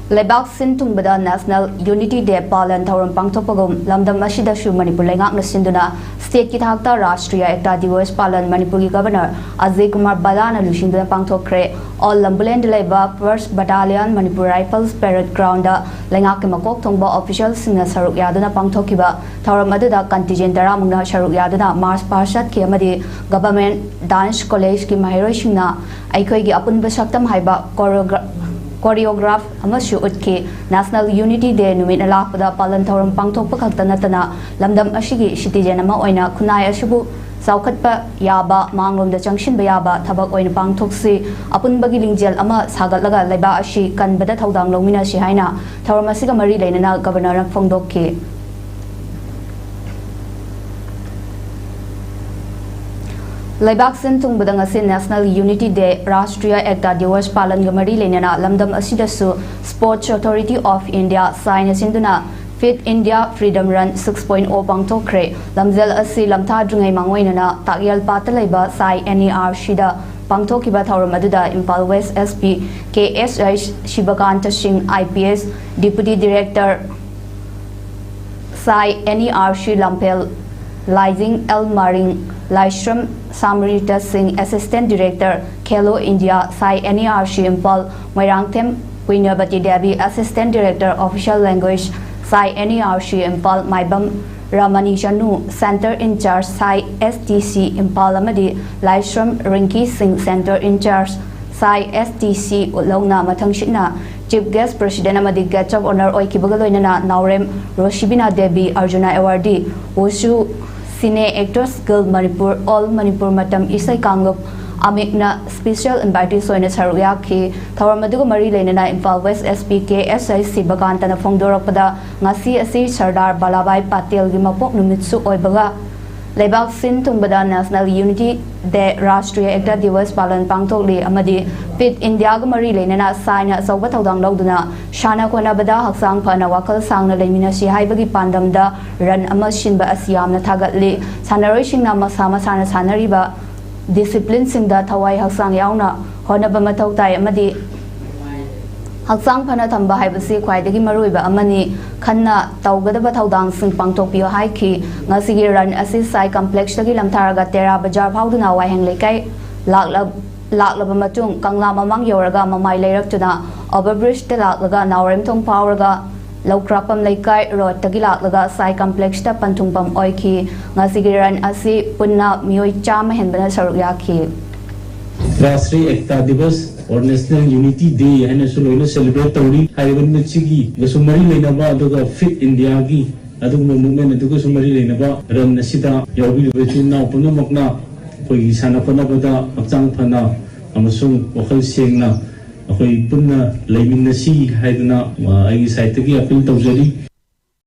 Lebak sin tungbada National Unity Day palan thauram pangthokpagum lamdam asida shu Manipur lengakna sinduna state ki thakta Rashtriya Ekta Divas palan Manipur ki governor Ajay Kumar Balana lusingduna pangthokhre all Lambuland leba 1st Battalion Manipur Rifles Parade Ground da lengak ke makok thongba official singna saruk yaduna pangthokhiba thauram aduda contingent daramungna saruk yaduna Mars Parshat ki amadi Government Dance College ki mahiroi singna aikhoi gi apunba saktam haiba choreograph amashu utke National Unity Day numit alakpada palan thauram pangthokpa khakta natana lamdam ashigi citizen ama oina khunai ashubu saukhatpa yaba manglomda changshinba yaba thabak oina pangthoksi apunbagi lingjel ama sagatlaga laiba ashi kanbada thodang longmina si haina thauram asiga mari leinana governor phongdokki Laibak sin tungbadang asin National Unity Day Rashtriya Ekta Divas palan gamari lenana lamdam asidasu Sports Authority of India sign asinduna Fit India Freedom Run 6.0 pangthokhre lamjal asi lamtha drungai mangoinana takyal patalaiba sai NER shida pangthokhiba thauram aduda Impal West SP KSH Shibakanta Singh IPS Deputy Director sai NER Shi Lampel Lizing El Maring Laishram Samrita Singh Assistant Director Khelo India Sai NER Shi Impal Moirangthem Winabati Devi Assistant Director Official Language Sai NER Shi Impal Maibam Ramani Chanu Center in Charge Sai STC Impal Amadi Laishram Rinki Singh Center in Charge Sai STC Utlongna Mathangshitna Chief Guest President Amadi Guest of Honor Oikibagaloinana Naurem Roshibina Devi Arjuna Awardee Wushu Cine Actors Guild Manipur All Manipur Matam Isai Kangup Amikna Special Invitee Soina Saruyaki Thawamadugo Mari Lenana Impal West SPK SIC Bagantana Fongdorakpada Ngasi Asi Sardar Balabai Patel Gimapok Numitsu Oibaga Laibak Sin Tungbada National Unity Day Rashtriya Ekta Divas Palan Pangthokli Amadi Fit India Mari Lenana Saina Sauba Thodang Loduna Shana Konabada Haksang Phana Wakal Sangna Lemina Si Haibagi Pandamda Ran Ama Shinba Asiamna Thagatli Sanaroi Singna Masama Sana Sanariba Discipline Singda Thawai Haksang Yauna Honaba Mathau Tai Amadi Haksang Phana Thamba Haibasi Khwaidagi Maruiba Amani Khanna Taugadaba Thodang Sing Pangthokpio Haiki Ngasigi Ran Asi Sai Complex Tagi Lamtharaga Tera Bajar Phauduna Waiheng Lekai Laklaba Matung Kangla Mamang Yoraga Mamai Leirakchuna Overbridge te laklaga Naurem Thong Phauraga Laukrapam Leikai Road Tagi laklaga Sai Complex ta Panthungpam Oiki Ngasigi Ran Asi Punna Mioi Chama Henbana Saruk Yaki Rashtriya Ekta Divas और national unity day है ना सुलोइना celebrate तौरी हाइवन में Chigi गसुमरी लेना बा अदुगा fit India की अदुगा movement अदुगा सुमरी लेना बा run नसिदा यावबी बेचुना पुनो मकना कोई साना फना बदा हक्चांग फना अमसुंग वखल सेंगना अखोई पुन्ना लेमिन नसी हाइदना आई साइट की अपील तौजरी